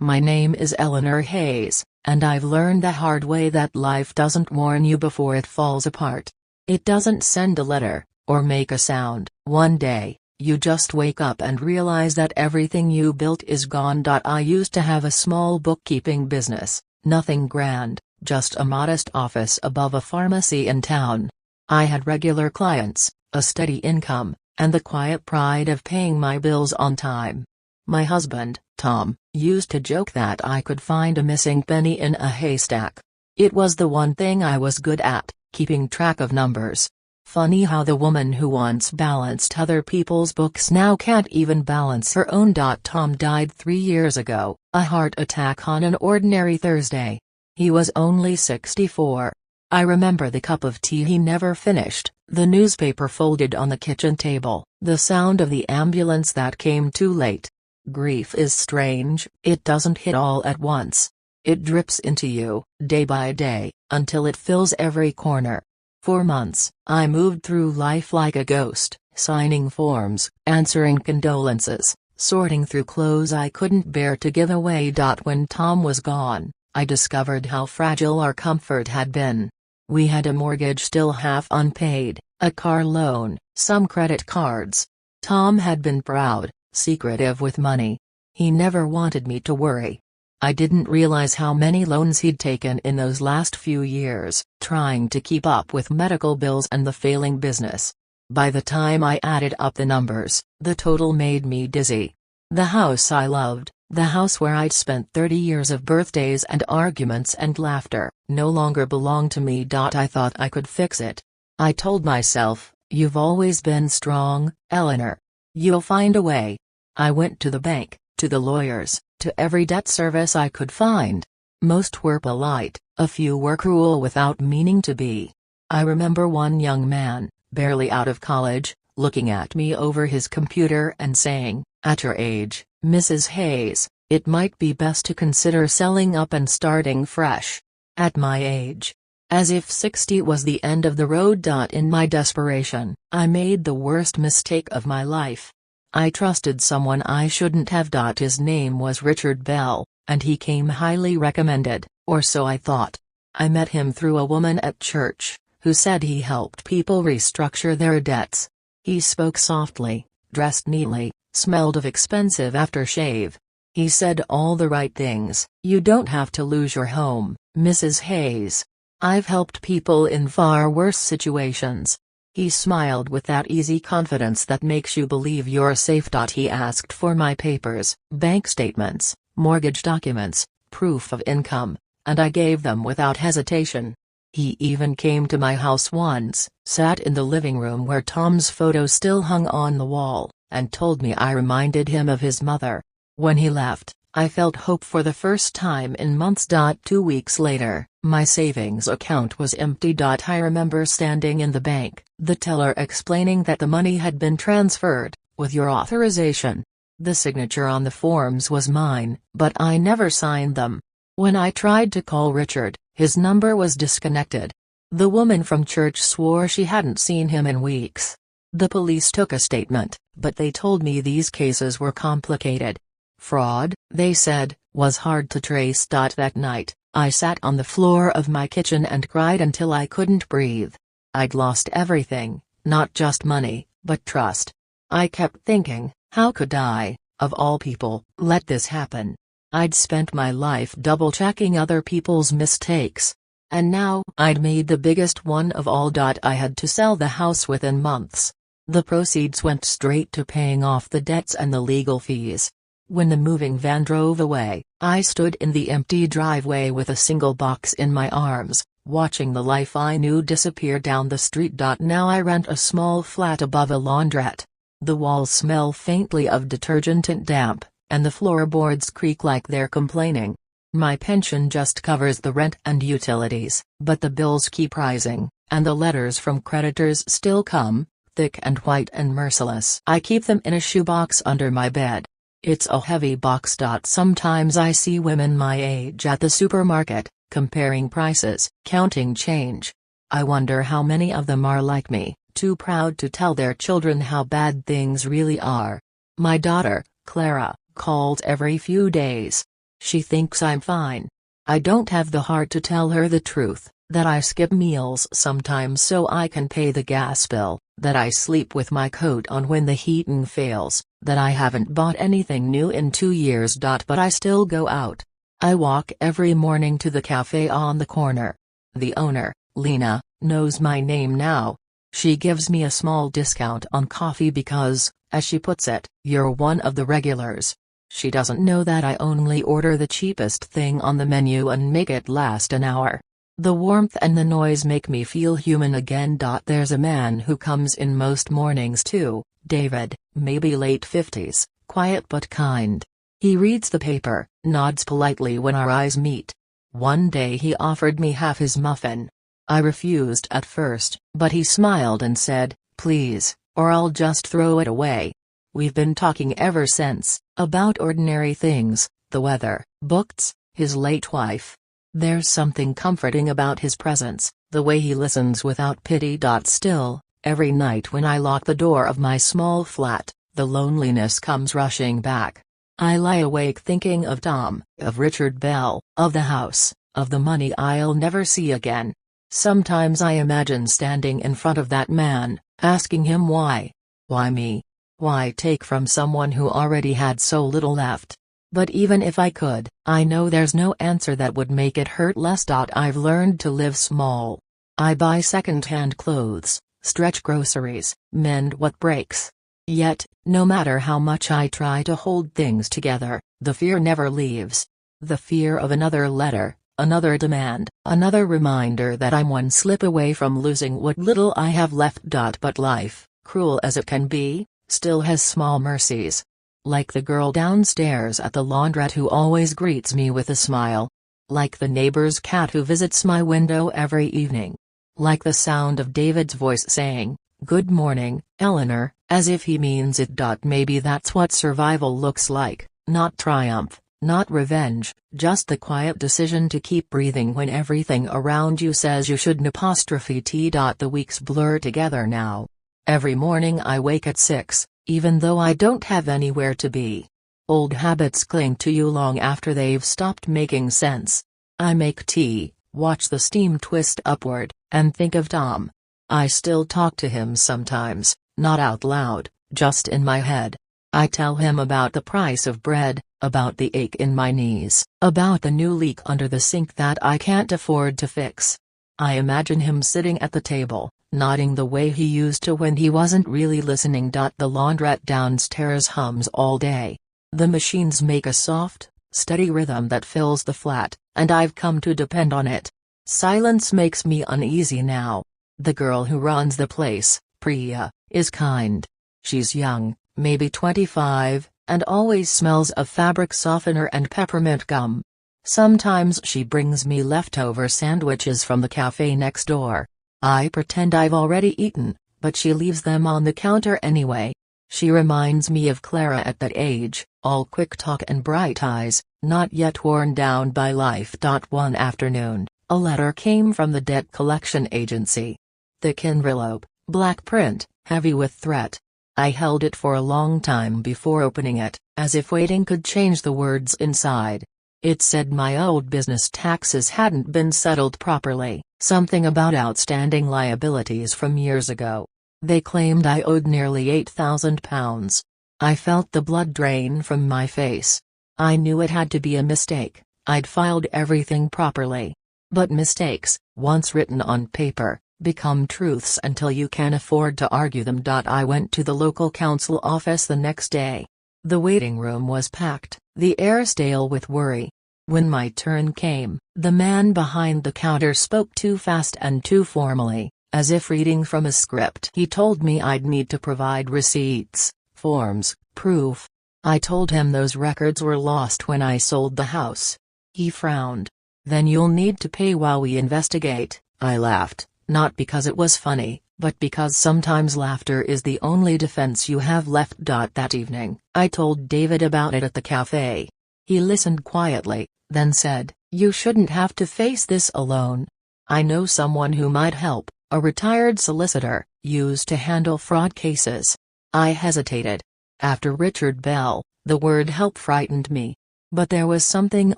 My name is Eleanor Hayes, and I've learned the hard way that life doesn't warn you before it falls apart. It doesn't send a letter, or make a sound. One day, you just wake up and realize that everything you built is gone. I used to have a small bookkeeping business, nothing grand, just a modest office above a pharmacy in town. I had regular clients, a steady income, and the quiet pride of paying my bills on time. My husband, Tom, used to joke that I could find a missing penny in a haystack. It was the one thing I was good at, keeping track of numbers. Funny how the woman who once balanced other people's books now can't even balance her own. Tom died 3 years ago, a heart attack on an ordinary Thursday. He was only 64. I remember the cup of tea he never finished, the newspaper folded on the kitchen table, the sound of the ambulance that came too late. Grief is strange, it doesn't hit all at once. It drips into you, day by day, until it fills every corner. For months, I moved through life like a ghost, signing forms, answering condolences, sorting through clothes I couldn't bear to give away. When Tom was gone, I discovered how fragile our comfort had been. We had a mortgage still half unpaid, a car loan, some credit cards. Tom had been proud, secretive with money. He never wanted me to worry. I didn't realize how many loans he'd taken in those last few years, trying to keep up with medical bills and the failing business. By the time I added up the numbers, the total made me dizzy. The house I loved, the house where I'd spent 30 years of birthdays and arguments and laughter, no longer belonged to me. I thought I could fix it. I told myself, "You've always been strong, Eleanor. You'll find a way." I went to the bank, to the lawyers, to every debt service I could find. Most were polite, a few were cruel without meaning to be. I remember one young man, barely out of college, looking at me over his computer and saying, "At your age, Mrs. Hayes, it might be best to consider selling up and starting fresh." At my age. As if 60 was the end of the road. In my desperation, I made the worst mistake of my life. I trusted someone I shouldn't have. His name was Richard Bell, and he came highly recommended, or so I thought. I met him through a woman at church, who said he helped people restructure their debts. He spoke softly, dressed neatly, smelled of expensive aftershave. He said all the right things. "You don't have to lose your home, Mrs. Hayes. I've helped people in far worse situations." He smiled with that easy confidence that makes you believe you're safe. He asked for my papers, bank statements, mortgage documents, proof of income, and I gave them without hesitation. He even came to my house once, sat in the living room where Tom's photo still hung on the wall, and told me I reminded him of his mother. When he left, I felt hope for the first time in months. 2 weeks later, my savings account was empty. I remember standing in the bank, the teller explaining that the money had been transferred, with your authorization. The signature on the forms was mine, but I never signed them. When I tried to call Richard, his number was disconnected. The woman from church swore she hadn't seen him in weeks. The police took a statement, but they told me these cases were complicated. Fraud, they said, was hard to trace. That night, I sat on the floor of my kitchen and cried until I couldn't breathe. I'd lost everything, not just money, but trust. I kept thinking, how could I, of all people, let this happen? I'd spent my life double-checking other people's mistakes. And now I'd made the biggest one of all. I had to sell the house within months. The proceeds went straight to paying off the debts and the legal fees. When the moving van drove away, I stood in the empty driveway with a single box in my arms, watching the life I knew disappear down the street. Now I rent a small flat above a laundrette. The walls smell faintly of detergent and damp, and the floorboards creak like they're complaining. My pension just covers the rent and utilities, but the bills keep rising, and the letters from creditors still come, thick and white and merciless. I keep them in a shoebox under my bed. It's a heavy box. Sometimes I see women my age at the supermarket, comparing prices, counting change. I wonder how many of them are like me, too proud to tell their children how bad things really are. My daughter, Clara, calls every few days. She thinks I'm fine. I don't have the heart to tell her the truth, that I skip meals sometimes so I can pay the gas bill, that I sleep with my coat on when the heating fails, that I haven't bought anything new in 2 years. But I still go out. I walk every morning to the cafe on the corner. The owner, Lena, knows my name now. She gives me a small discount on coffee because, as she puts it, you're one of the regulars. She doesn't know that I only order the cheapest thing on the menu and make it last an hour. The warmth and the noise make me feel human again. There's a man who comes in most mornings too, David, maybe late 50s, quiet but kind. He reads the paper, nods politely when our eyes meet. One day he offered me half his muffin. I refused at first, but he smiled and said, "Please, or I'll just throw it away." We've been talking ever since, about ordinary things, the weather, books, his late wife. There's something comforting about his presence, the way he listens without pity. Still, every night when I lock the door of my small flat, the loneliness comes rushing back. I lie awake thinking of Tom, of Richard Bell, of the house, of the money I'll never see again. Sometimes I imagine standing in front of that man, asking him why. Why me? Why take from someone who already had so little left? But even if I could, I know there's no answer that would make it hurt less. I've learned to live small. I buy second-hand clothes, stretch groceries, mend what breaks. Yet, no matter how much I try to hold things together, the fear never leaves. The fear of another letter, another demand, another reminder that I'm one slip away from losing what little I have left. But life, cruel as it can be, still has small mercies. Like the girl downstairs at the laundrette who always greets me with a smile. Like the neighbor's cat who visits my window every evening. Like the sound of David's voice saying, "Good morning, Eleanor," as if he means it. Maybe that's what survival looks like, not triumph, not revenge, just the quiet decision to keep breathing when everything around you says you shouldn't. The weeks blur together now. Every morning I wake at 6, even though I don't have anywhere to be. Old habits cling to you long after they've stopped making sense. I make tea, watch the steam twist upward, and think of Tom. I still talk to him sometimes, not out loud, just in my head. I tell him about the price of bread, about the ache in my knees, about the new leak under the sink that I can't afford to fix. I imagine him sitting at the table, nodding the way he used to when he wasn't really listening. The laundrette downstairs hums all day. The machines make a soft, steady rhythm that fills the flat, and I've come to depend on it. Silence makes me uneasy now. The girl who runs the place, Priya, is kind. She's young, maybe 25, and always smells of fabric softener and peppermint gum. Sometimes she brings me leftover sandwiches from the cafe next door. I pretend I've already eaten, but she leaves them on the counter anyway. She reminds me of Clara at that age, all quick talk and bright eyes, not yet worn down by life. One afternoon, a letter came from the debt collection agency. Thick envelope, black print, heavy with threat. I held it for a long time before opening it, as if waiting could change the words inside. It said my old business taxes hadn't been settled properly, something about outstanding liabilities from years ago. They claimed I owed nearly £8,000. I felt the blood drain from my face. I knew it had to be a mistake. I'd filed everything properly. But mistakes, once written on paper, become truths until you can afford to argue them. I went to the local council office the next day. The waiting room was packed, the air stale with worry. When my turn came, the man behind the counter spoke too fast and too formally, as if reading from a script. He told me I'd need to provide receipts, forms, proof. I told him those records were lost when I sold the house. He frowned. "Then you'll need to pay while we investigate," I laughed, not because it was funny, but because sometimes laughter is the only defense you have left. That evening, I told David about it at the cafe. He listened quietly, then said, "You shouldn't have to face this alone. I know someone who might help, a retired solicitor, used to handle fraud cases." I hesitated. After Richard Bell, the word help frightened me. But there was something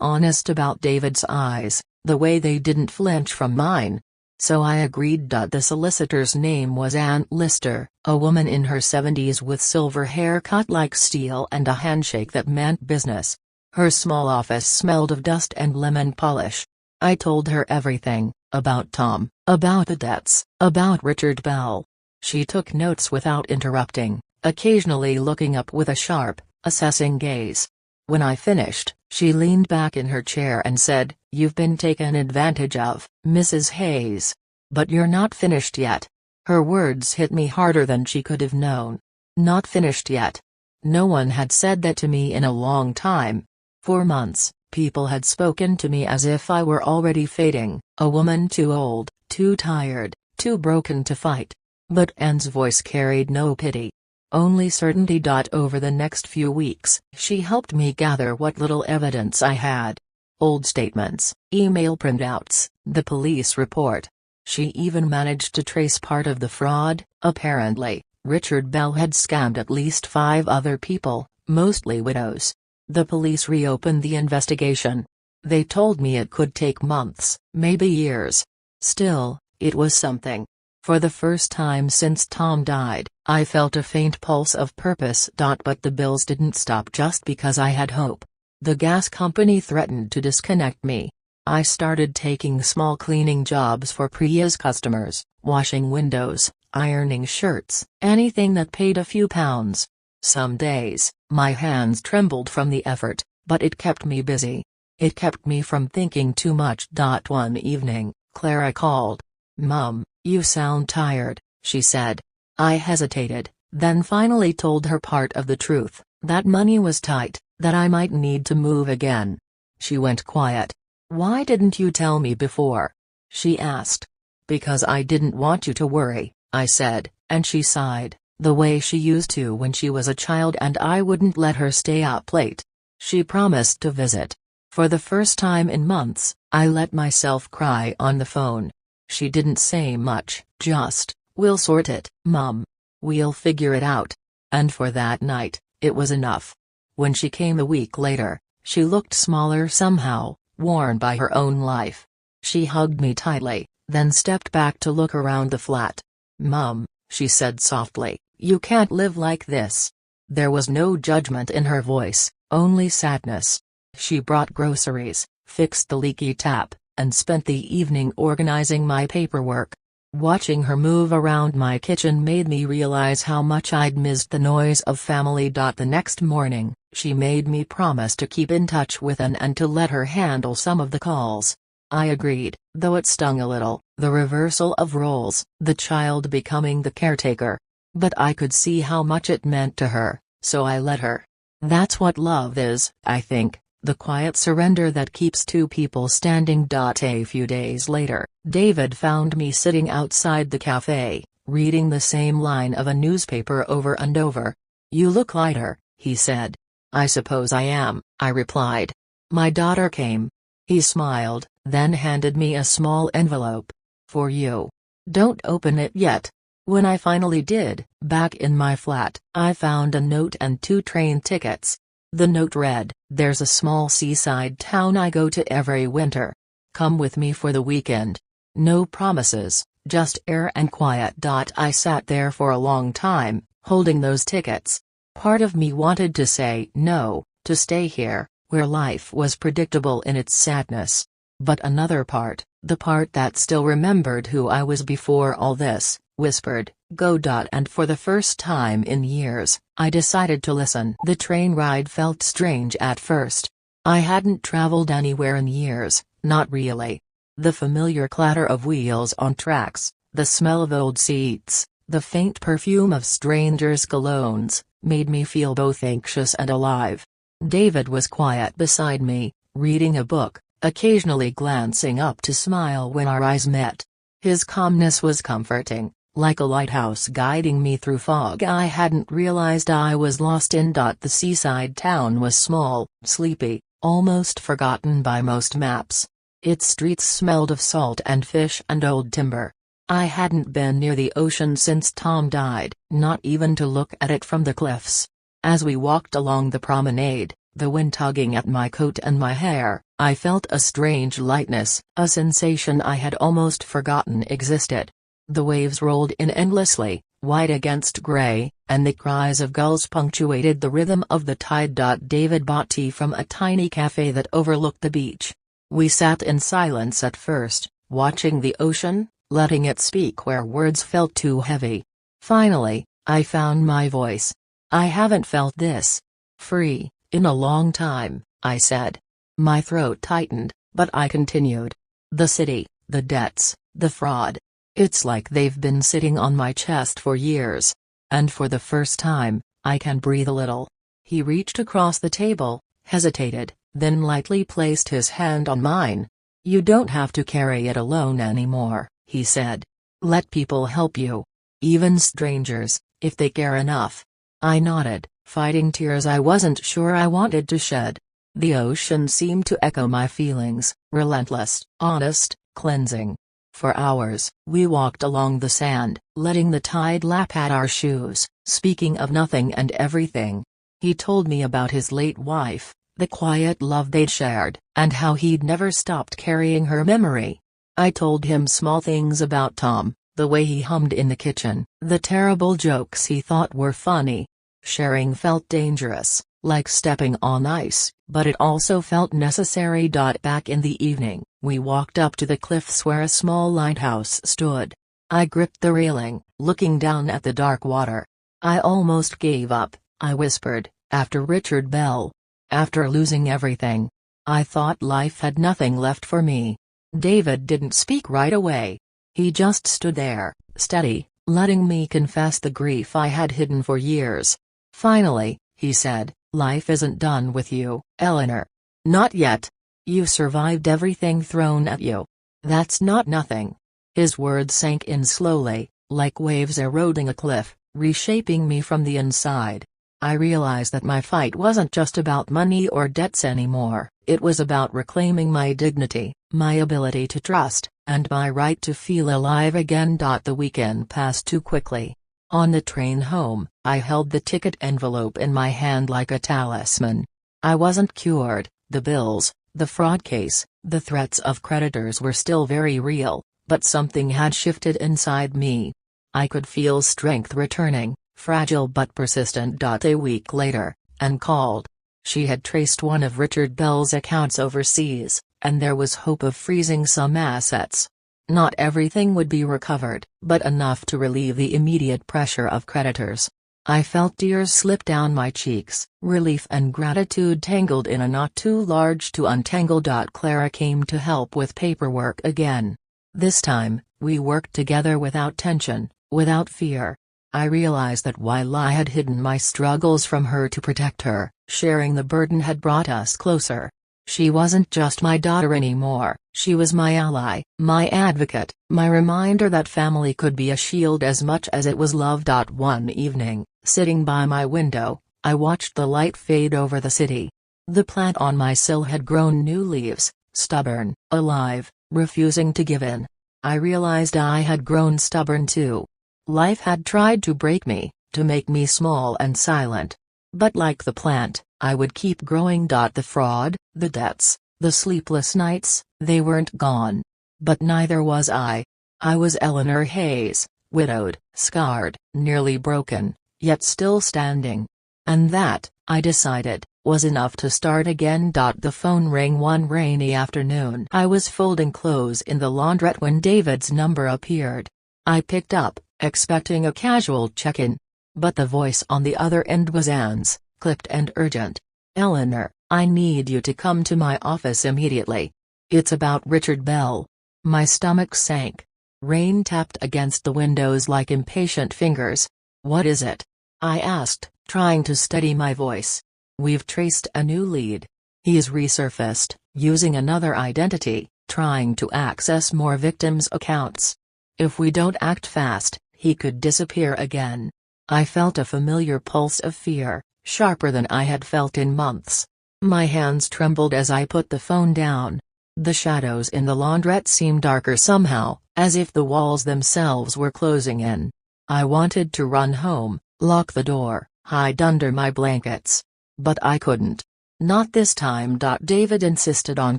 honest about David's eyes, the way they didn't flinch from mine. So I agreed. The solicitor's name was Ann Lister, a woman in her 70s with silver hair cut like steel and a handshake that meant business. Her small office smelled of dust and lemon polish. I told her everything, about Tom, about the debts, about Richard Bell. She took notes without interrupting, occasionally looking up with a sharp, assessing gaze. When I finished, she leaned back in her chair and said, "You've been taken advantage of, Mrs. Hayes. But you're not finished yet." Her words hit me harder than she could have known. Not finished yet. No one had said that to me in a long time. For months, people had spoken to me as if I were already fading, a woman too old, too tired, too broken to fight. But Anne's voice carried no pity. Only certainty. Over the next few weeks, she helped me gather what little evidence I had. Old statements, email printouts, the police report. She even managed to trace part of the fraud. Apparently, Richard Bell had scammed at least 5 other people, mostly widows. The police reopened the investigation. They told me it could take months, maybe years. Still, it was something. For the first time since Tom died, I felt a faint pulse of purpose. But the bills didn't stop just because I had hope. The gas company threatened to disconnect me. I started taking small cleaning jobs for Priya's customers, washing windows, ironing shirts, anything that paid a few pounds. Some days, my hands trembled from the effort, but it kept me busy. It kept me from thinking too much. One evening, Clara called. "Mum, you sound tired," she said. I hesitated, then finally told her part of the truth, that money was tight, that I might need to move again. She went quiet. "Why didn't you tell me before?" she asked. "Because I didn't want you to worry," I said, and she sighed, the way she used to when she was a child and I wouldn't let her stay up late. She promised to visit. For the first time in months, I let myself cry on the phone. She didn't say much, just, "We'll sort it, Mum. We'll figure it out." And for that night, it was enough. When she came a week later, she looked smaller somehow, worn by her own life. She hugged me tightly, then stepped back to look around the flat. "Mum," she said softly, "you can't live like this." There was no judgment in her voice, only sadness. She brought groceries, fixed the leaky tap, and spent the evening organizing my paperwork. Watching her move around my kitchen made me realize how much I'd missed the noise of family. The next morning, she made me promise to keep in touch with Anne and to let her handle some of the calls. I agreed, though it stung a little, the reversal of roles, the child becoming the caretaker. But I could see how much it meant to her, so I let her. That's what love is, I think. The quiet surrender that keeps two people standing. A few days later, David found me sitting outside the cafe, reading the same line of a newspaper over and over. "You look lighter," he said. "I suppose I am," I replied. "My daughter came." He smiled, then handed me a small envelope. "For you. Don't open it yet." When I finally did, back in my flat, I found a note and 2 train tickets. The note read, "There's a small seaside town I go to every winter. Come with me for the weekend." No promises, just air and quiet. I sat there for a long time, holding those tickets. Part of me wanted to say no, to stay here, where life was predictable in its sadness. But another part, the part that still remembered who I was before all this, whispered, "Go." And for the first time in years, I decided to listen. The train ride felt strange at first. I hadn't traveled anywhere in years, not really. The familiar clatter of wheels on tracks, the smell of old seats, the faint perfume of strangers' colognes, made me feel both anxious and alive. David was quiet beside me, reading a book, occasionally glancing up to smile when our eyes met. His calmness was comforting, like a lighthouse guiding me through fog I hadn't realized I was lost in. The seaside town was small, sleepy, almost forgotten by most maps. Its streets smelled of salt and fish and old timber. I hadn't been near the ocean since Tom died, not even to look at it from the cliffs. As we walked along the promenade, the wind tugging at my coat and my hair. I felt a strange lightness, a sensation I had almost forgotten existed. The waves rolled in endlessly, white against gray, and the cries of gulls punctuated the rhythm of the tide. David bought tea from a tiny cafe that overlooked the beach. We sat in silence at first, watching the ocean, letting it speak where words felt too heavy. Finally, I found my voice. "I haven't felt this free in a long time," I said. My throat tightened, but I continued. "The city, the debts, the fraud. It's like they've been sitting on my chest for years. And for the first time, I can breathe a little." He reached across the table, hesitated, then lightly placed his hand on mine. "You don't have to carry it alone anymore," he said. "Let people help you. Even strangers, if they care enough." I nodded, fighting tears I wasn't sure I wanted to shed. The ocean seemed to echo my feelings, relentless, honest, cleansing. For hours, we walked along the sand, letting the tide lap at our shoes, speaking of nothing and everything. He told me about his late wife, the quiet love they'd shared, and how he'd never stopped carrying her memory. I told him small things about Tom, the way he hummed in the kitchen, the terrible jokes he thought were funny. Sharing felt dangerous, like stepping on ice, but it also felt necessary. Back in the evening, we walked up to the cliffs where a small lighthouse stood. I gripped the railing, looking down at the dark water. "I almost gave up," I whispered, "after Richard Bell. After losing everything. I thought life had nothing left for me." David didn't speak right away. He just stood there, steady, letting me confess the grief I had hidden for years. Finally, he said, "Life isn't done with you, Eleanor. Not yet. You survived everything thrown at you. That's not nothing." His words sank in slowly, like waves eroding a cliff, reshaping me from the inside. I realized that my fight wasn't just about money or debts anymore, it was about reclaiming my dignity, my ability to trust, and my right to feel alive again. The weekend passed too quickly. On the train home, I held the ticket envelope in my hand like a talisman. I wasn't cured, the bills, the fraud case, the threats of creditors were still very real, but something had shifted inside me. I could feel strength returning, fragile but persistent. A week later, Anne called. She had traced one of Richard Bell's accounts overseas, and there was hope of freezing some assets. Not everything would be recovered, but enough to relieve the immediate pressure of creditors. I felt tears slip down my cheeks, relief and gratitude tangled in a knot too large to untangle. Clara came to help with paperwork again. This time, we worked together without tension, without fear. I realized that while I had hidden my struggles from her to protect her, sharing the burden had brought us closer. She wasn't just my daughter anymore, she was my ally, my advocate, my reminder that family could be a shield as much as it was love. One evening, sitting by my window, I watched the light fade over the city. The plant on my sill had grown new leaves, stubborn, alive, refusing to give in. I realized I had grown stubborn too. Life had tried to break me, to make me small and silent. But like the plant, I would keep growing. The fraud, the debts, the sleepless nights, they weren't gone. But neither was I. I was Eleanor Hayes, widowed, scarred, nearly broken, yet still standing. And that, I decided, was enough to start again. The phone rang one rainy afternoon. I was folding clothes in the laundrette when David's number appeared. I picked up, expecting a casual check-in. But the voice on the other end was Anne's, clipped and urgent. "Eleanor, I need you to come to my office immediately. It's about Richard Bell." My stomach sank. Rain tapped against the windows like impatient fingers. "What is it?" I asked, trying to steady my voice. "We've traced a new lead. He's resurfaced, using another identity, trying to access more victims' accounts. If we don't act fast, he could disappear again." I felt a familiar pulse of fear, sharper than I had felt in months. My hands trembled as I put the phone down. The shadows in the laundrette seemed darker somehow, as if the walls themselves were closing in. I wanted to run home, lock the door, hide under my blankets. But I couldn't. Not this time. David insisted on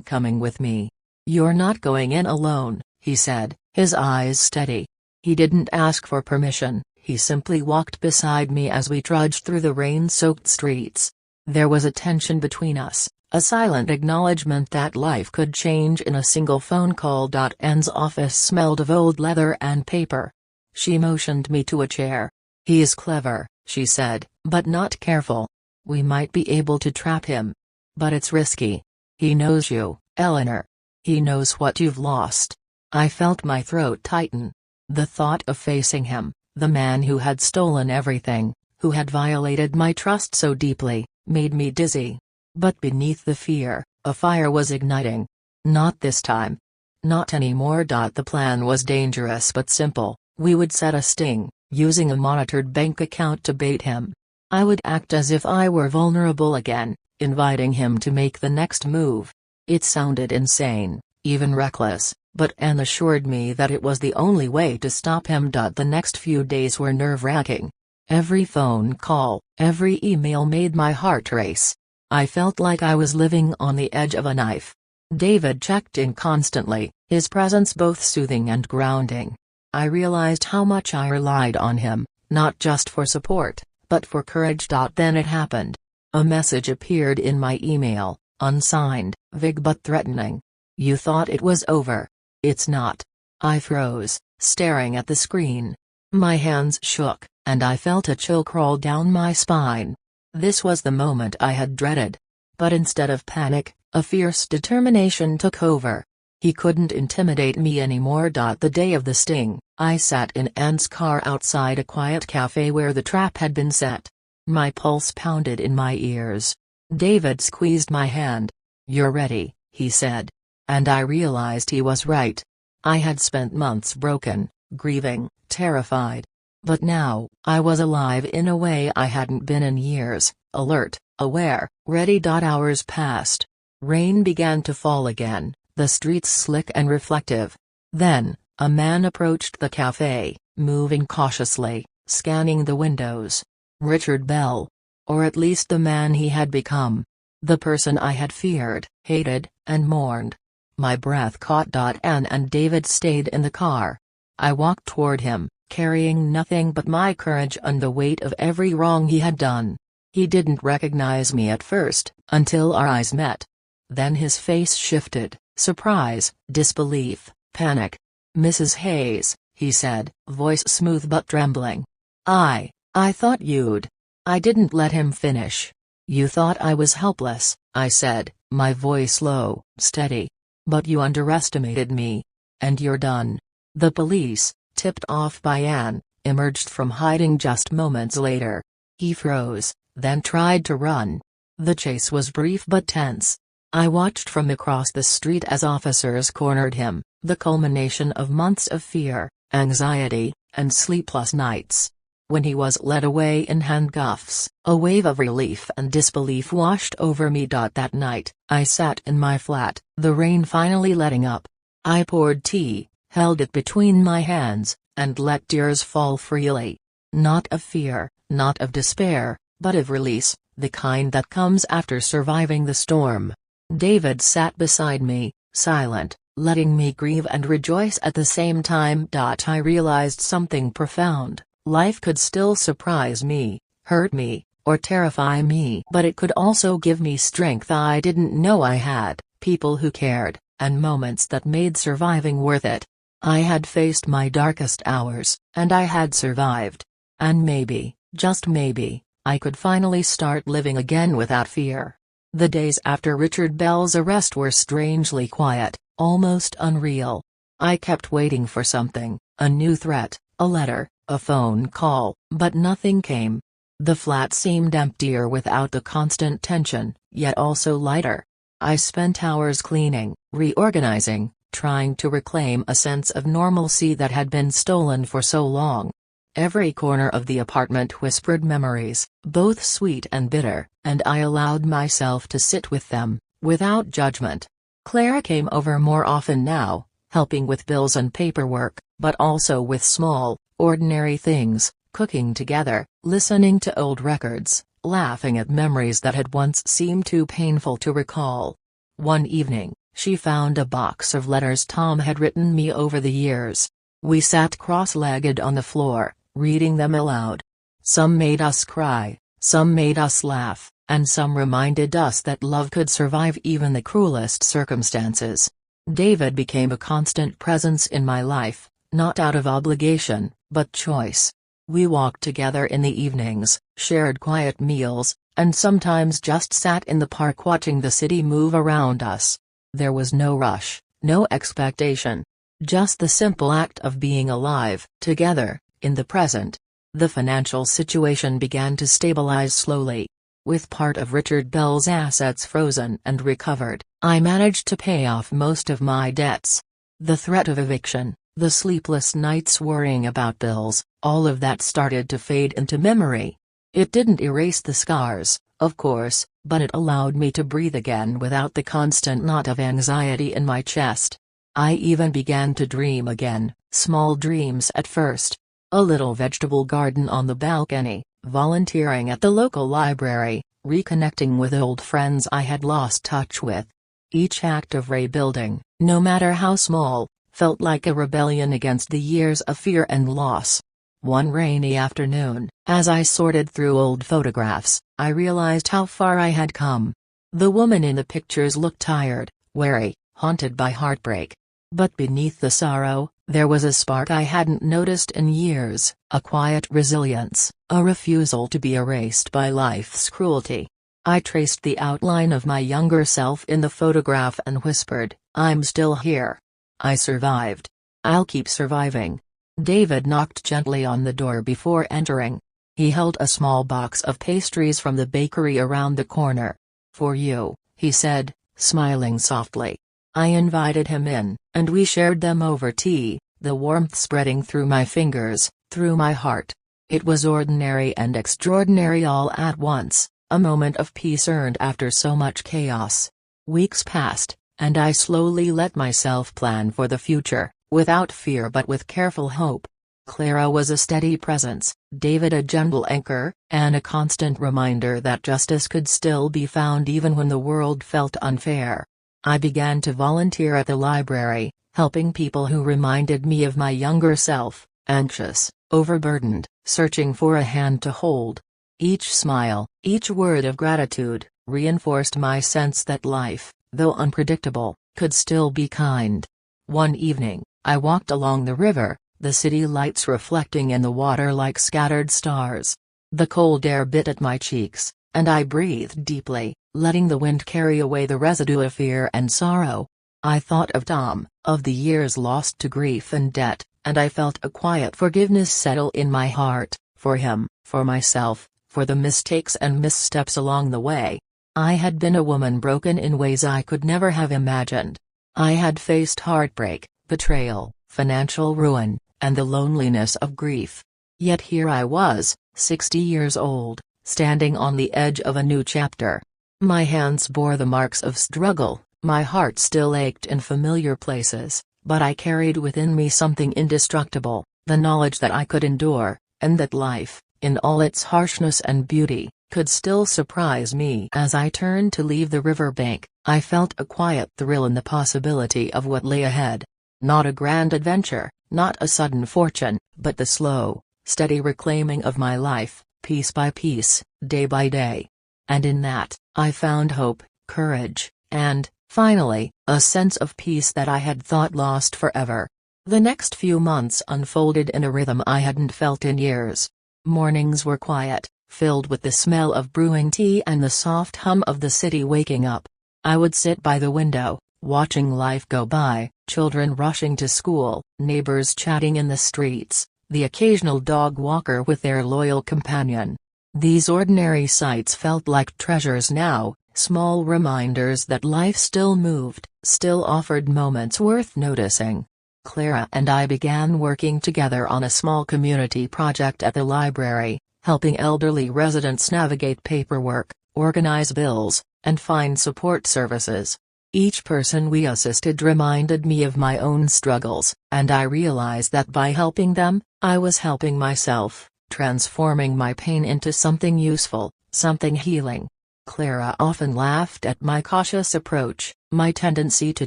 coming with me. You're not going in alone, he said, his eyes steady. He didn't ask for permission, he simply walked beside me as we trudged through the rain-soaked streets. There was a tension between us, a silent acknowledgement that life could change in a single phone call. Anne's office smelled of old leather and paper. She motioned me to a chair. He is clever, she said, but not careful. We might be able to trap him. But it's risky. He knows you, Eleanor. He knows what you've lost. I felt my throat tighten. The thought of facing him, the man who had stolen everything, who had violated my trust so deeply, made me dizzy. But beneath the fear, a fire was igniting. Not this time. Not anymore. The plan was dangerous but simple. We would set a sting, using a monitored bank account to bait him. I would act as if I were vulnerable again, inviting him to make the next move. It sounded insane, even reckless, but Anne assured me that it was the only way to stop him. The next few days were nerve-wracking. Every phone call, every email made my heart race. I felt like I was living on the edge of a knife. David checked in constantly, his presence both soothing and grounding. I realized how much I relied on him, not just for support, but for courage. Then it happened. A message appeared in my email, unsigned, vague but threatening. You thought it was over. It's not. I froze, staring at the screen. My hands shook, and I felt a chill crawl down my spine. This was the moment I had dreaded. But instead of panic, a fierce determination took over. He couldn't intimidate me anymore. The day of the sting, I sat in Anne's car outside a quiet cafe where the trap had been set. My pulse pounded in my ears. David squeezed my hand. You're ready, he said. And I realized he was right. I had spent months broken, grieving, terrified. But now, I was alive in a way I hadn't been in years, alert, aware, ready. Hours passed. Rain began to fall again, the streets slick and reflective. Then, a man approached the cafe, moving cautiously, scanning the windows. Richard Bell. Or at least the man he had become. The person I had feared, hated, and mourned. My breath caught. Anne and David stayed in the car. I walked toward him, carrying nothing but my courage and the weight of every wrong he had done. He didn't recognize me at first, until our eyes met. Then his face shifted, surprise, disbelief, panic. Mrs. Hayes, he said, voice smooth but trembling. I thought you'd. I didn't let him finish. You thought I was helpless, I said, my voice low, steady. But you underestimated me. And you're done. The police, tipped off by Anne, emerged from hiding just moments later. He froze, then tried to run. The chase was brief but tense. I watched from across the street as officers cornered him, the culmination of months of fear, anxiety, and sleepless nights. When he was led away in handcuffs, a wave of relief and disbelief washed over me. That night, I sat in my flat, the rain finally letting up. I poured tea, held it between my hands, and let tears fall freely. Not of fear, not of despair, but of release, the kind that comes after surviving the storm. David sat beside me, silent, letting me grieve and rejoice at the same time. I realized something profound. Life could still surprise me, hurt me, or terrify me, but it could also give me strength I didn't know I had, people who cared, and moments that made surviving worth it. I had faced my darkest hours, and I had survived. And maybe, just maybe, I could finally start living again without fear. The days after Richard Bell's arrest were strangely quiet, almost unreal. I kept waiting for something, a new threat, a letter, a phone call, but nothing came. The flat seemed emptier without the constant tension, yet also lighter. I spent hours cleaning, reorganizing, trying to reclaim a sense of normalcy that had been stolen for so long. Every corner of the apartment whispered memories, both sweet and bitter, and I allowed myself to sit with them, without judgment. Clara came over more often now, helping with bills and paperwork, but also with small, ordinary things, cooking together, listening to old records, laughing at memories that had once seemed too painful to recall. One evening, she found a box of letters Tom had written me over the years. We sat cross-legged on the floor, reading them aloud. Some made us cry, some made us laugh, and some reminded us that love could survive even the cruelest circumstances. David became a constant presence in my life, not out of obligation, but choice. We walked together in the evenings, shared quiet meals, and sometimes just sat in the park watching the city move around us. There was no rush, no expectation. Just the simple act of being alive, together, in the present. The financial situation began to stabilize slowly. With part of Richard Bell's assets frozen and recovered, I managed to pay off most of my debts. The threat of eviction, the sleepless nights worrying about bills, all of that started to fade into memory. It didn't erase the scars, of course, but it allowed me to breathe again without the constant knot of anxiety in my chest. I even began to dream again, small dreams at first. A little vegetable garden on the balcony, volunteering at the local library, reconnecting with old friends I had lost touch with. Each act of rebuilding, no matter how small, felt like a rebellion against the years of fear and loss. One rainy afternoon, as I sorted through old photographs, I realized how far I had come. The woman in the pictures looked tired, weary, haunted by heartbreak. But beneath the sorrow, there was a spark I hadn't noticed in years, a quiet resilience, a refusal to be erased by life's cruelty. I traced the outline of my younger self in the photograph and whispered, "I'm still here. I survived. I'll keep surviving." David knocked gently on the door before entering. He held a small box of pastries from the bakery around the corner. "For you," he said, smiling softly. I invited him in, and we shared them over tea, the warmth spreading through my fingers, through my heart. It was ordinary and extraordinary all at once, a moment of peace earned after so much chaos. Weeks passed, and I slowly let myself plan for the future, without fear but with careful hope. Clara was a steady presence, David a gentle anchor, and a constant reminder that justice could still be found even when the world felt unfair. I began to volunteer at the library, helping people who reminded me of my younger self, anxious, overburdened, searching for a hand to hold. Each smile, each word of gratitude, reinforced my sense that life, though unpredictable, could still be kind. One evening, I walked along the river, the city lights reflecting in the water like scattered stars. The cold air bit at my cheeks, and I breathed deeply, letting the wind carry away the residue of fear and sorrow. I thought of Tom, of the years lost to grief and debt, and I felt a quiet forgiveness settle in my heart, for him, for myself, for the mistakes and missteps along the way. I had been a woman broken in ways I could never have imagined. I had faced heartbreak, betrayal, financial ruin, and the loneliness of grief. Yet here I was, 60 years old, standing on the edge of a new chapter. My hands bore the marks of struggle, my heart still ached in familiar places, but I carried within me something indestructible, the knowledge that I could endure, and that life, in all its harshness and beauty, could still surprise me. As I turned to leave the riverbank, I felt a quiet thrill in the possibility of what lay ahead. Not a grand adventure, not a sudden fortune, but the slow, steady reclaiming of my life, piece by piece, day by day. And in that, I found hope, courage, and, finally, a sense of peace that I had thought lost forever. The next few months unfolded in a rhythm I hadn't felt in years. Mornings were quiet, filled with the smell of brewing tea and the soft hum of the city waking up. I would sit by the window, watching life go by, children rushing to school, neighbors chatting in the streets, the occasional dog walker with their loyal companion. These ordinary sights felt like treasures now, small reminders that life still moved, still offered moments worth noticing. Clara and I began working together on a small community project at the library, helping elderly residents navigate paperwork, organize bills, and find support services. Each person we assisted reminded me of my own struggles, and I realized that by helping them, I was helping myself, transforming my pain into something useful, something healing. Clara often laughed at my cautious approach, my tendency to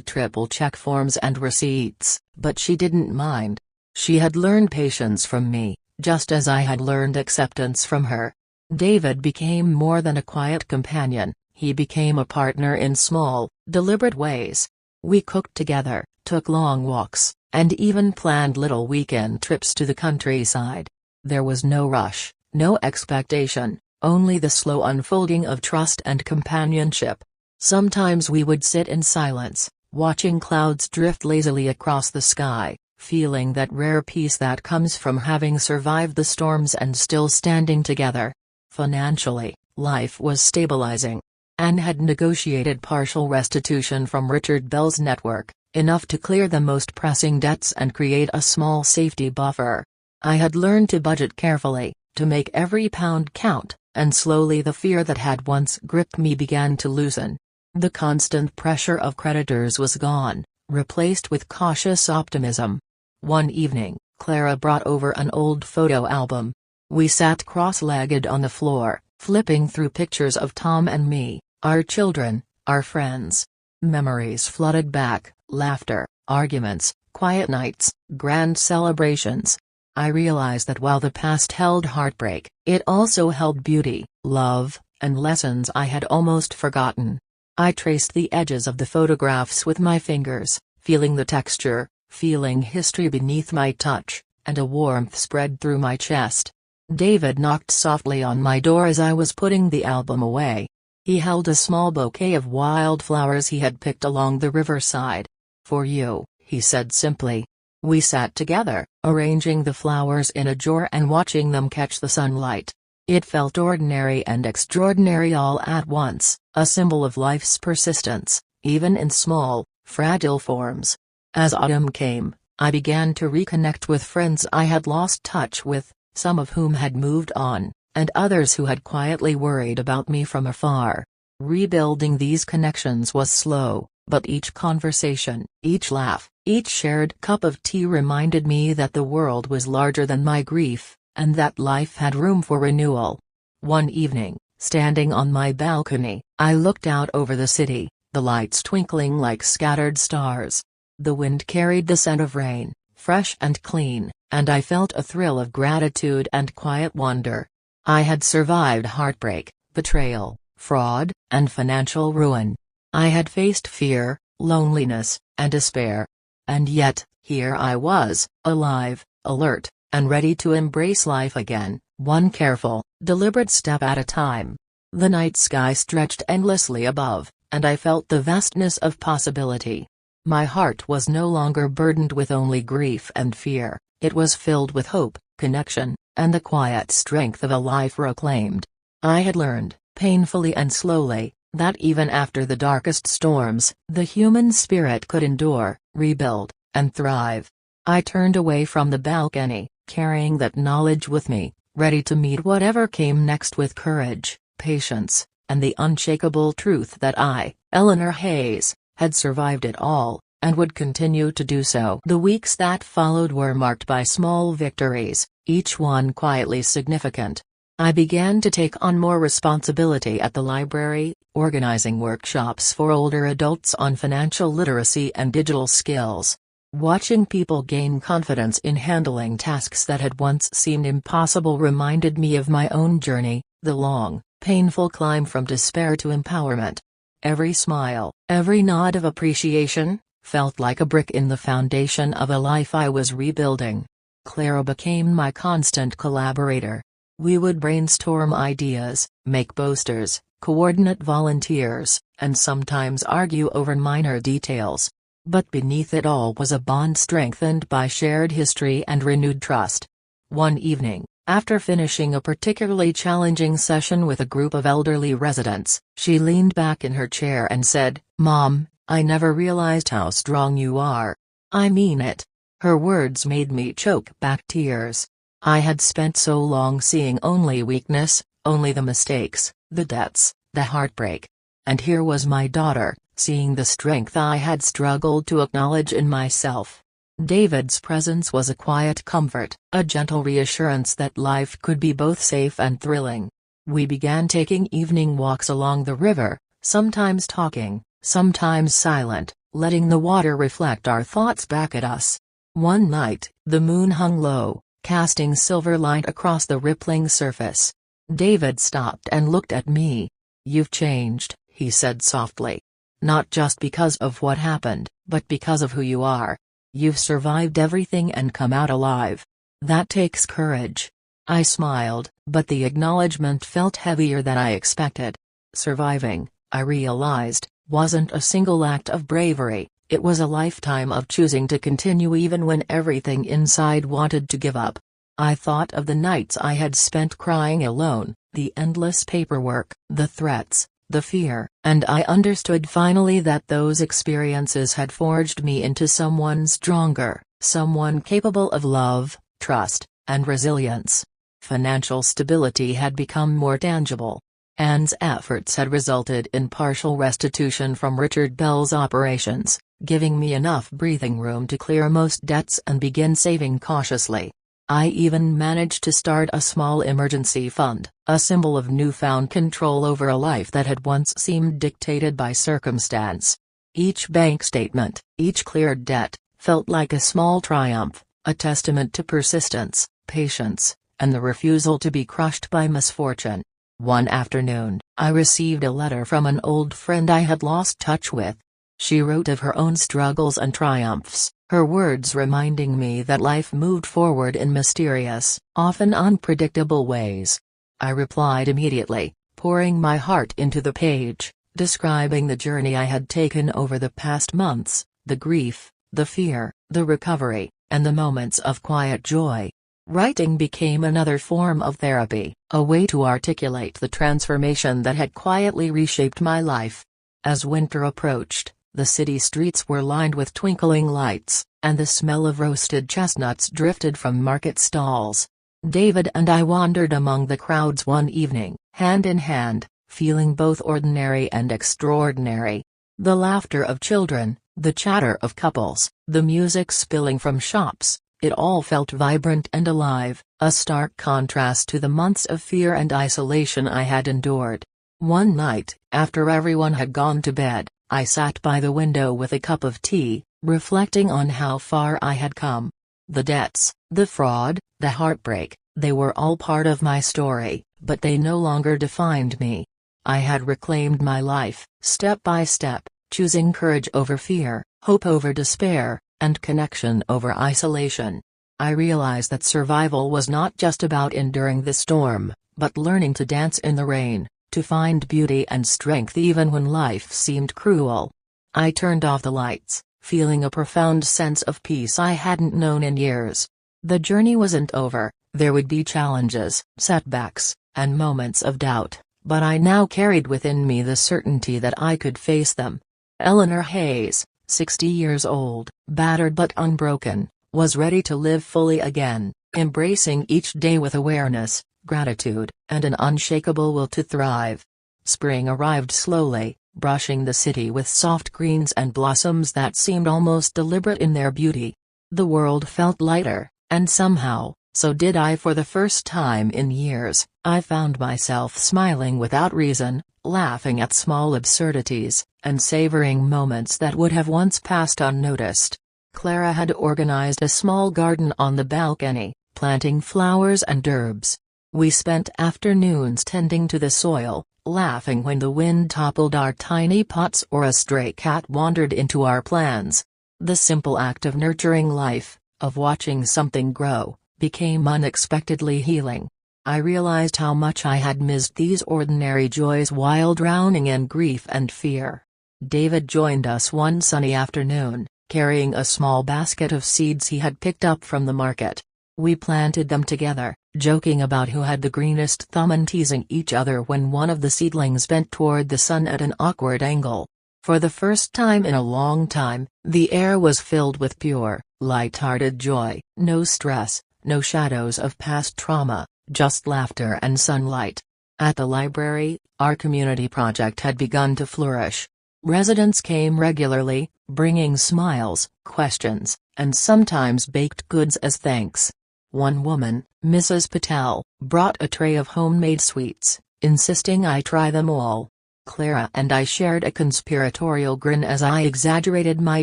triple-check forms and receipts, but she didn't mind. She had learned patience from me, just as I had learned acceptance from her. David became more than a quiet companion, he became a partner in small, deliberate ways. We cooked together, took long walks, and even planned little weekend trips to the countryside. There was no rush, no expectation, only the slow unfolding of trust and companionship. Sometimes we would sit in silence, watching clouds drift lazily across the sky, feeling that rare peace that comes from having survived the storms and still standing together. Financially, life was stabilizing. Anne had negotiated partial restitution from Richard Bell's network, enough to clear the most pressing debts and create a small safety buffer. I had learned to budget carefully, to make every pound count, and slowly the fear that had once gripped me began to loosen. The constant pressure of creditors was gone, replaced with cautious optimism. One evening, Clara brought over an old photo album. We sat cross-legged on the floor, flipping through pictures of Tom and me, our children, our friends. Memories flooded back, laughter, arguments, quiet nights, grand celebrations. I realized that while the past held heartbreak, it also held beauty, love, and lessons I had almost forgotten. I traced the edges of the photographs with my fingers, feeling the texture, feeling history beneath my touch, and a warmth spread through my chest. David knocked softly on my door as I was putting the album away. He held a small bouquet of wildflowers he had picked along the riverside. "For you," he said simply. We sat together, arranging the flowers in a jar and watching them catch the sunlight. It felt ordinary and extraordinary all at once, a symbol of life's persistence, even in small, fragile forms. As autumn came, I began to reconnect with friends I had lost touch with, some of whom had moved on, and others who had quietly worried about me from afar. Rebuilding these connections was slow, but each conversation, each laugh, each shared cup of tea reminded me that the world was larger than my grief, and that life had room for renewal. One evening, standing on my balcony, I looked out over the city, the lights twinkling like scattered stars. The wind carried the scent of rain, fresh and clean, and I felt a thrill of gratitude and quiet wonder. I had survived heartbreak, betrayal, fraud, and financial ruin. I had faced fear, loneliness, and despair. And yet, here I was, alive, alert, and ready to embrace life again, one careful, deliberate step at a time. The night sky stretched endlessly above, and I felt the vastness of possibility. My heart was no longer burdened with only grief and fear, it was filled with hope, connection, and the quiet strength of a life reclaimed. I had learned, painfully and slowly, that even after the darkest storms, the human spirit could endure, rebuild, and thrive. I turned away from the balcony, carrying that knowledge with me, ready to meet whatever came next with courage, patience, and the unshakable truth that I, Eleanor Hayes, had survived it all, and would continue to do so. The weeks that followed were marked by small victories, each one quietly significant. I began to take on more responsibility at the library, organizing workshops for older adults on financial literacy and digital skills. Watching people gain confidence in handling tasks that had once seemed impossible reminded me of my own journey, the long, painful climb from despair to empowerment. Every smile, every nod of appreciation, felt like a brick in the foundation of a life I was rebuilding. Clara became my constant collaborator. We would brainstorm ideas, make posters, coordinate volunteers, and sometimes argue over minor details. But beneath it all was a bond strengthened by shared history and renewed trust. One evening, after finishing a particularly challenging session with a group of elderly residents, she leaned back in her chair and said, "Mom, I never realized how strong you are. I mean it." Her words made me choke back tears. I had spent so long seeing only weakness, only the mistakes, the debts, the heartbreak. And here was my daughter, seeing the strength I had struggled to acknowledge in myself. David's presence was a quiet comfort, a gentle reassurance that life could be both safe and thrilling. We began taking evening walks along the river, sometimes talking, sometimes silent, letting the water reflect our thoughts back at us. One night, the moon hung low, casting silver light across the rippling surface. David stopped and looked at me. "You've changed," he said softly. "Not just because of what happened, but because of who you are. You've survived everything and come out alive. That takes courage." I smiled, but the acknowledgement felt heavier than I expected. Surviving, I realized, wasn't a single act of bravery, it was a lifetime of choosing to continue even when everything inside wanted to give up. I thought of the nights I had spent crying alone, the endless paperwork, the threats, the fear, and I understood finally that those experiences had forged me into someone stronger, someone capable of love, trust, and resilience. Financial stability had become more tangible. Anne's efforts had resulted in partial restitution from Richard Bell's operations, giving me enough breathing room to clear most debts and begin saving cautiously. I even managed to start a small emergency fund, a symbol of newfound control over a life that had once seemed dictated by circumstance. Each bank statement, each cleared debt, felt like a small triumph, a testament to persistence, patience, and the refusal to be crushed by misfortune. One afternoon, I received a letter from an old friend I had lost touch with. She wrote of her own struggles and triumphs, her words reminding me that life moved forward in mysterious, often unpredictable ways. I replied immediately, pouring my heart into the page, describing the journey I had taken over the past months, the grief, the fear, the recovery, and the moments of quiet joy. Writing became another form of therapy, a way to articulate the transformation that had quietly reshaped my life. As winter approached, the city streets were lined with twinkling lights, and the smell of roasted chestnuts drifted from market stalls. David and I wandered among the crowds one evening, hand in hand, feeling both ordinary and extraordinary. The laughter of children, the chatter of couples, the music spilling from shops, it all felt vibrant and alive, a stark contrast to the months of fear and isolation I had endured. One night, after everyone had gone to bed, I sat by the window with a cup of tea, reflecting on how far I had come. The debts, the fraud, the heartbreak, they were all part of my story, but they no longer defined me. I had reclaimed my life, step by step, choosing courage over fear, hope over despair, and connection over isolation. I realized that survival was not just about enduring the storm, but learning to dance in the rain, to find beauty and strength even when life seemed cruel. I turned off the lights, feeling a profound sense of peace I hadn't known in years. The journey wasn't over, there would be challenges, setbacks, and moments of doubt, but I now carried within me the certainty that I could face them. Eleanor Hayes, 60 years old, battered but unbroken, was ready to live fully again, embracing each day with awareness, gratitude, and an unshakable will to thrive. Spring arrived slowly, brushing the city with soft greens and blossoms that seemed almost deliberate in their beauty. The world felt lighter, and somehow, so did I. For the first time in years, I found myself smiling without reason, laughing at small absurdities, and savoring moments that would have once passed unnoticed. Clara had organized a small garden on the balcony, planting flowers and herbs. We spent afternoons tending to the soil, laughing when the wind toppled our tiny pots or a stray cat wandered into our plans. The simple act of nurturing life, of watching something grow, became unexpectedly healing. I realized how much I had missed these ordinary joys while drowning in grief and fear. David joined us one sunny afternoon, carrying a small basket of seeds he had picked up from the market. We planted them together, joking about who had the greenest thumb and teasing each other when one of the seedlings bent toward the sun at an awkward angle. For the first time in a long time, the air was filled with pure, light-hearted joy, no stress, no shadows of past trauma, just laughter and sunlight. At the library, our community project had begun to flourish. Residents came regularly, bringing smiles, questions, and sometimes baked goods as thanks. One woman, Mrs. Patel, brought a tray of homemade sweets, insisting I try them all. Clara and I shared a conspiratorial grin as I exaggerated my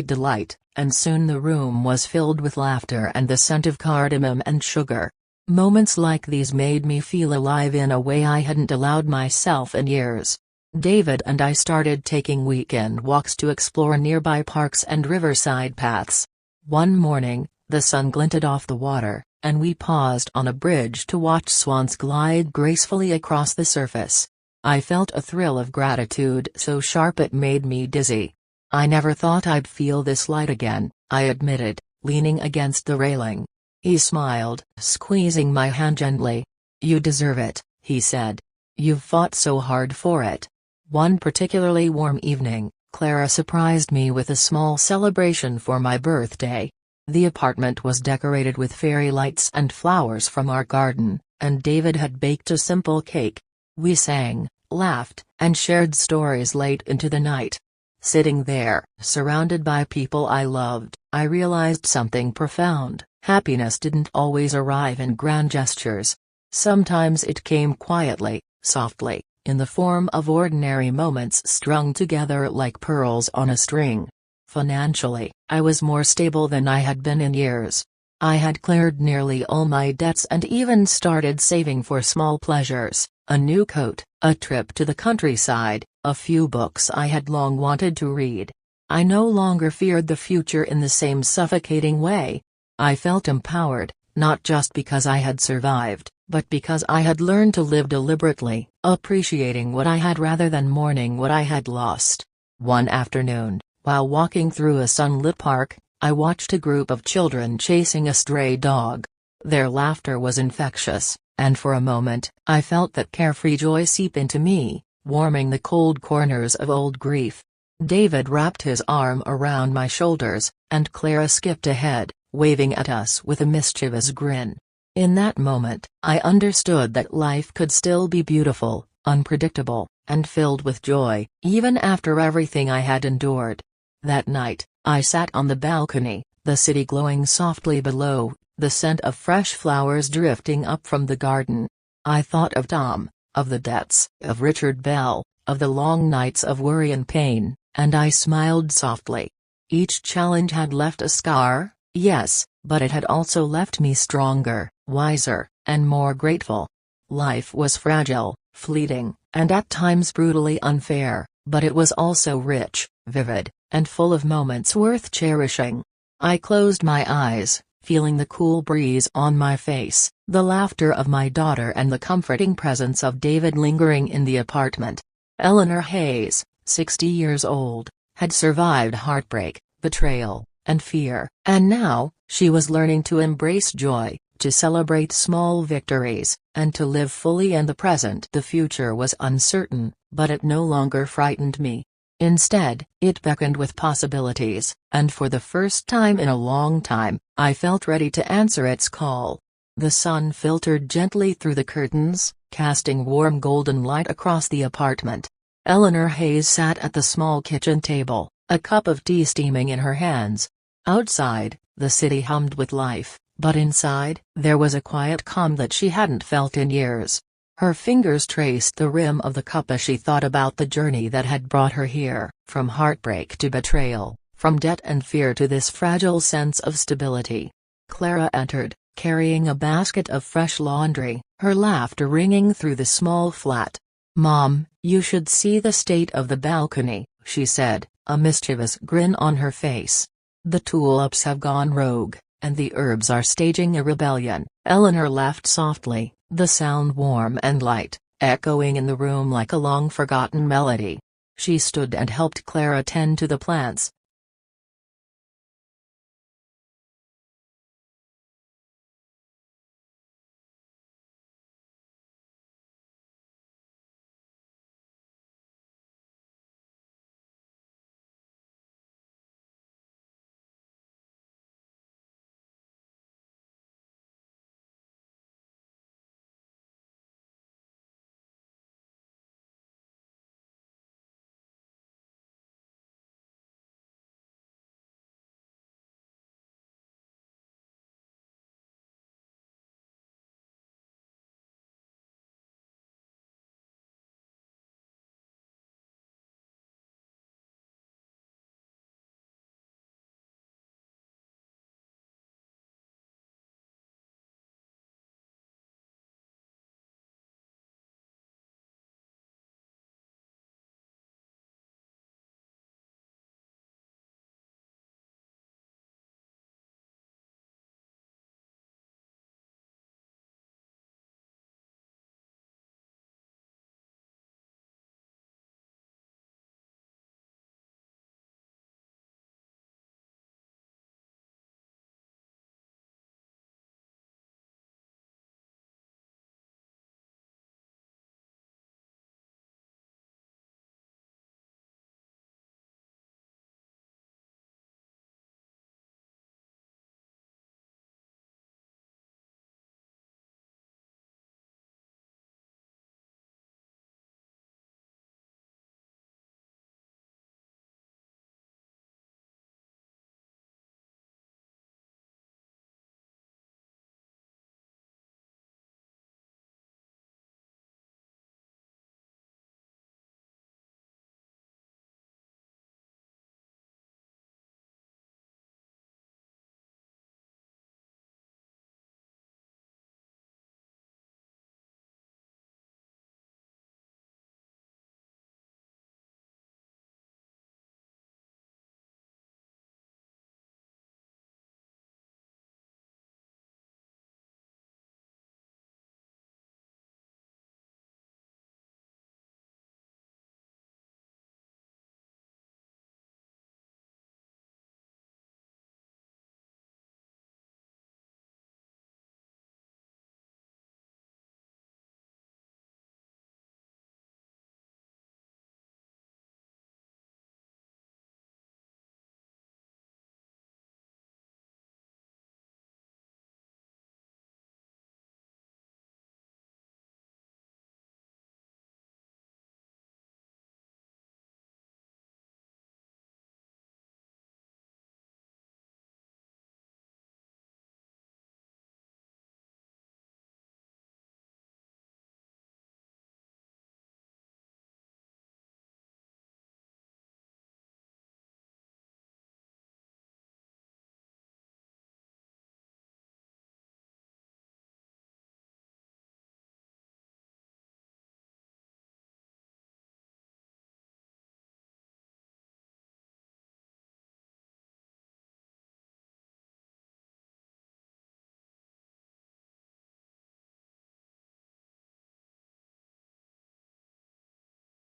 delight, and soon the room was filled with laughter and the scent of cardamom and sugar. Moments like these made me feel alive in a way I hadn't allowed myself in years. David and I started taking weekend walks to explore nearby parks and riverside paths. One morning, the sun glinted off the water, and we paused on a bridge to watch swans glide gracefully across the surface. I felt a thrill of gratitude so sharp it made me dizzy. "I never thought I'd feel this light again," I admitted, leaning against the railing. He smiled, squeezing my hand gently. "You deserve it," he said. "You've fought so hard for it." One particularly warm evening, Clara surprised me with a small celebration for my birthday. The apartment was decorated with fairy lights and flowers from our garden, and David had baked a simple cake. We sang, laughed, and shared stories late into the night. Sitting there, surrounded by people I loved, I realized something profound. Happiness didn't always arrive in grand gestures. Sometimes it came quietly, softly, in the form of ordinary moments strung together like pearls on a string. Financially, I was more stable than I had been in years. I had cleared nearly all my debts and even started saving for small pleasures, a new coat, a trip to the countryside, a few books I had long wanted to read. I no longer feared the future in the same suffocating way. I felt empowered, not just because I had survived, but because I had learned to live deliberately, appreciating what I had rather than mourning what I had lost. One afternoon, while walking through a sunlit park, I watched a group of children chasing a stray dog. Their laughter was infectious, and for a moment, I felt that carefree joy seep into me, warming the cold corners of old grief. David wrapped his arm around my shoulders, and Clara skipped ahead, waving at us with a mischievous grin. In that moment, I understood that life could still be beautiful, unpredictable, and filled with joy, even after everything I had endured. That night, I sat on the balcony, the city glowing softly below, the scent of fresh flowers drifting up from the garden. I thought of Tom, of the debts, of Richard Bell, of the long nights of worry and pain, and I smiled softly. Each challenge had left a scar, yes, but it had also left me stronger, wiser, and more grateful. Life was fragile, fleeting, and at times brutally unfair, but it was also rich, vivid, and full of moments worth cherishing. I closed my eyes, feeling the cool breeze on my face, the laughter of my daughter and the comforting presence of David lingering in the apartment. Eleanor Hayes, 60 years old, had survived heartbreak, betrayal, and fear, and now, she was learning to embrace joy, to celebrate small victories, and to live fully in the present. The future was uncertain, but it no longer frightened me. Instead, it beckoned with possibilities, and for the first time in a long time, I felt ready to answer its call. The sun filtered gently through the curtains, casting warm golden light across the apartment. Eleanor Hayes sat at the small kitchen table, a cup of tea steaming in her hands. Outside, the city hummed with life, but inside, there was a quiet calm that she hadn't felt in years. Her fingers traced the rim of the cup as she thought about the journey that had brought her here, from heartbreak to betrayal, from debt and fear to this fragile sense of stability. Clara entered, carrying a basket of fresh laundry, her laughter ringing through the small flat. "Mom, you should see the state of the balcony," she said, a mischievous grin on her face. "The tulips have gone rogue, and the herbs are staging a rebellion." Eleanor laughed softly, the sound warm and light, echoing in the room like a long-forgotten melody. She stood and helped Clara tend to the plants,